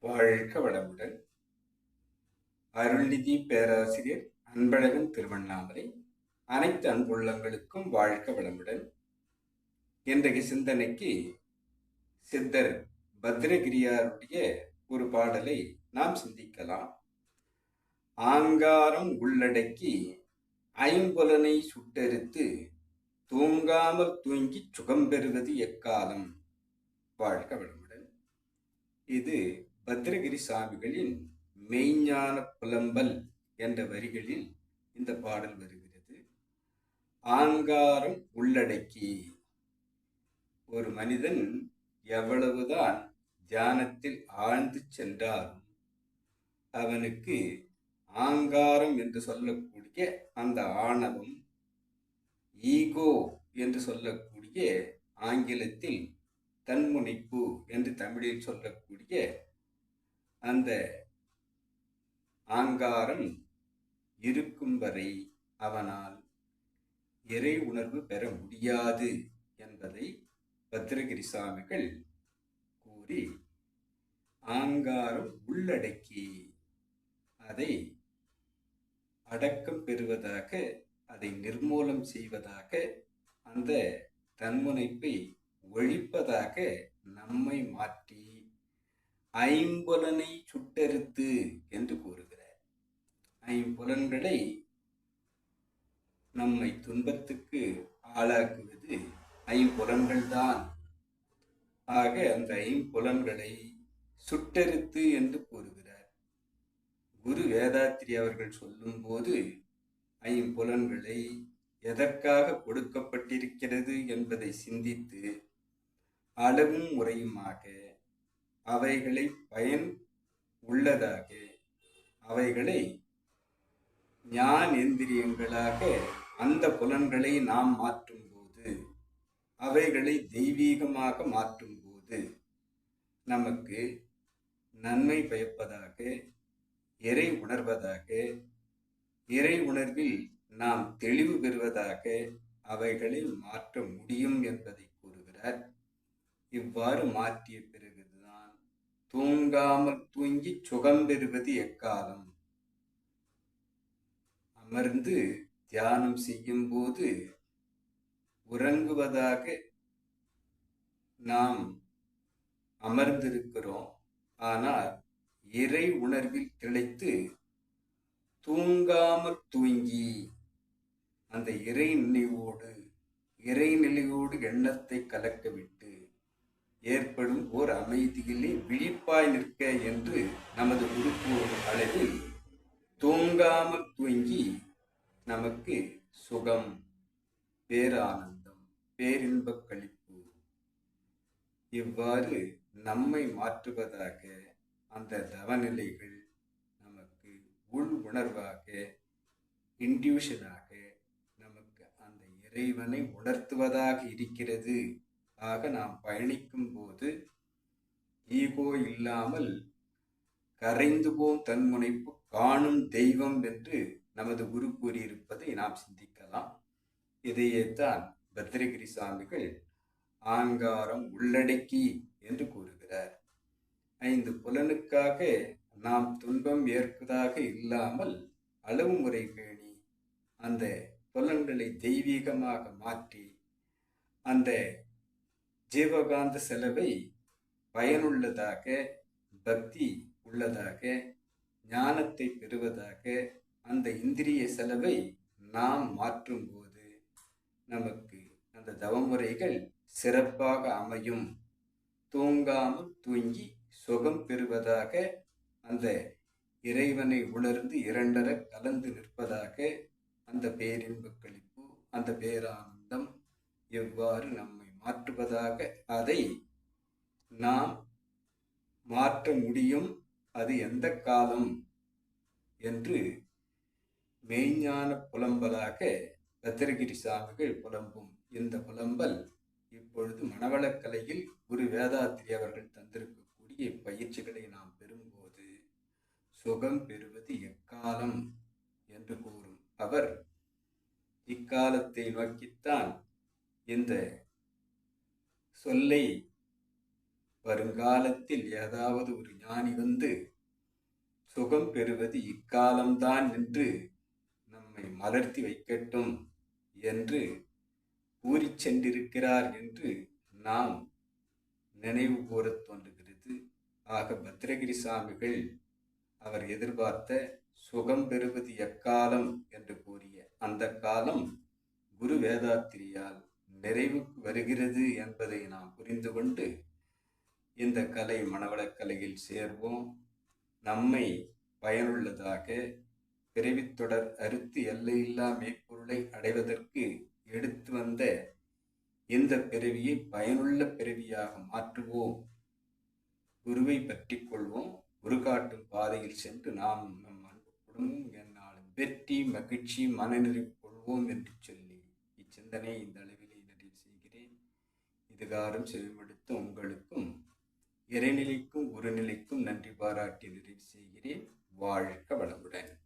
வாழ்க வளமுடன். அருள்நிதி பேராசிரியர் அன்பழகன் திருவண்ணாமலை. அனைத்து அன்புள்ளங்களுக்கும் வாழ்க வளமுடன். இன்றைய சிந்தனைக்கு சித்தர் பத்ரகிரியாருடைய ஒரு பாடலை நாம் சிந்திக்கலாம். ஆங்காரம் உள்ளடக்கி ஐம்புலனை சுட்டெரித்து தூங்காமல் தூங்கி சுகம் பெறுவது எக்காலம். வாழ்க வளமுடன். இது பத்ரகிரி சாமிகளின் மெய்ஞான புலம்பல் என்ற வரிகளில் இந்த பாடல் வருகிறது. ஆங்காரம் உள்ளடக்கி, ஒரு மனிதன் எவ்வளவுதான் தியானத்தில் ஆழ்ந்து சென்றாலும் அவனுக்கு ஆங்காரம் என்று சொல்லக்கூடிய அந்த ஆணவம், ஈகோ என்று சொல்லக்கூடிய ஆங்கிலத்தில் தன்முனைப்பு என்று தமிழில் சொல்லக்கூடிய அந்த ஆங்காரம் இருக்கும் வரை அவனால் இறை உணர்வு பெற முடியாது என்பதை பத்ரகிரி சாமிகள் கூறி, ஆங்காரம் உள்ளடக்கி அதை அடக்கம் பெறுவதாக, அதை நிர்மூலம் செய்வதாக, அந்த தன்முனைப்பை ஒழிப்பதாக நம்மை மாற்றி ஐம்புலனை சுட்டெரித்து என்று கூறுகிறார். ஐம்புலன்களை நம்மை துன்பத்துக்கு ஆளாக்குவது ஐம்புலன்கள் தான். ஆக அந்த ஐம்புலன்களை சுட்டெரித்து என்று கூறுகிறார். குரு வேதாத்திரி அவர்கள் சொல்லும் போது ஐம்புலன்களை எதற்காக கொடுக்கப்பட்டிருக்கிறது என்பதை சிந்தித்து அளவும் முறையுமாக அவைகளை பயன் உள்ளதாக, அவைகளை ஞானேந்திரியங்களாக அந்த புலன்களை நாம் மாற்றும் போது, அவைகளை தெய்வீகமாக மாற்றும் போது நமக்கு நன்மை பயப்பதாக, இறை உணர்வதாக, இறை உணர்வில் நாம் தெளிவு பெறுவதாக அவைகளை மாற்ற முடியும் என்பதை கூறுகிறார். இவ்வாறு மாற்றிய பிறகுதான் தூங்காமல் தூங்கி சுகம் பெறுவது எக்காலம். அமர்ந்து தியானம் செய்யும் போது உறங்குவதாக நாம் அமர்ந்திருக்கிறோம். ஆனால் இறை உணர்வில் திளைத்து தூங்காமல் தூங்கி அந்த இறைநிலையோடு எண்ணத்தை கலக்கவிட்டு ஏற்படும் ஓர் அமைதியிலே விழிப்பாய் நிற்க என்று நமது உறுப்பு அளவில் தூங்காமல் தூங்கி நமக்கு சுகம், பேரானந்தம், பேரின்பக் களிப்பு இவ்வாறு நம்மை மாற்றுவதாக அந்த தவநிலைகள் நமக்கு உள் உணர்வாக, இன்ட்யூஷனாக நமக்கு அந்த இறைவனை உணர்த்துவதாக இருக்கிறது. ஆக நாம் பயணிக்கும் போது ஈகோ இல்லாமல் கரைந்து போம் தன்முனைப்பு காணும் தெய்வம் என்று நமது குரு கூறியிருப்பதை நாம் சிந்திக்கலாம். இதையேத்தான் பத்ரகிரி சாமிகள் ஆங்காரம் உள்ளடக்கி என்று கூறுகிறார். ஐந்து புலனுக்காக நாம் துன்பம் ஏற்பதாக இல்லாமல் அளவு முறை பேணி அந்த புலன்களை தெய்வீகமாக மாற்றி அந்த ஜீவகாந்த செலவை பயனுள்ளதாக, பக்தி உள்ளதாக, ஞானத்தை பெறுவதாக அந்த இந்திரிய செலவை நாம் மாற்றும் போது நமக்கு அந்த தவமுறைகள் சிறப்பாக அமையும். தூங்காமல் தூங்கி சுகம் பெறுவதாக, அந்த இறைவனை உணர்ந்து இரண்டர கலந்து நிற்பதாக அந்த பேரின்பக் களிப்பு, அந்த பேரானந்தம் எவ்வாறு நம்மை மாற்றுவதாக, அதை நாம் மாற்ற முடியும். அது எந்த காலம் என்று மெய்ஞான புலம்பலாக பத்ரகிரி சாமிகள் புலம்பும் இந்த புலம்பல் இப்பொழுது மனவளக்கலையில் குரு வேதாத்திரி அவர்கள் தந்திருக்கக்கூடிய பயிற்சிகளை நாம் பெறும்போது சுகம் பெறுவது எக்காலம் என்று கூறும் அவர் இக்காலத்தை நோக்கித்தான் இந்த சொல்லை வருங்காலத்தில் ஏதாவது ஒரு ஞானி வந்து சுகம் பெறுவது இக்காலம்தான் என்று நம்மை மலர்த்தி வைக்கட்டும் என்று கூறிச் சென்றிருக்கிறார் என்று நாம் நினைவு கூறத் தோன்றுகிறது. ஆக பத்ரகிரி சாமிகள் அவர் எதிர்பார்த்த சுகம் பெறுவது எக்காலம் என்று கூறிய அந்த காலம் குரு வேதாத்திரியால் நிறைவுக்கு வருகிறது என்பதை நாம் புரிந்து கொண்டு இந்த கலை மனவளக்கலையில் சேர்வோம். நம்மை பயனுள்ளதாக பிறவித்தொடர் அறுத்து எல்லையில்லா மெய்ப்பொருளை அடைவதற்கு எடுத்து வந்த இந்த பிறவியை பயனுள்ள பிறவியாக மாற்றுவோம். குருவை பற்றி கொள்வோம். குரு காட்டும் பாதையில் சென்று நாம் நம் அன்புடன் என்னாலும் வெற்றி மகிழ்ச்சி மனநிறைவு கொள்வோம் என்று சொல்லி இச்சிந்தனை இந்த அளவிலே நிறைவு செய்கிறேன். இதுகாரும் செவிமடுத்த உங்களுக்கும் இறைநிலைக்கும் குருநிலைக்கும் நன்றி பாராட்டி நிறைவு செய்கிறேன். வாழ்க வளமுடன்.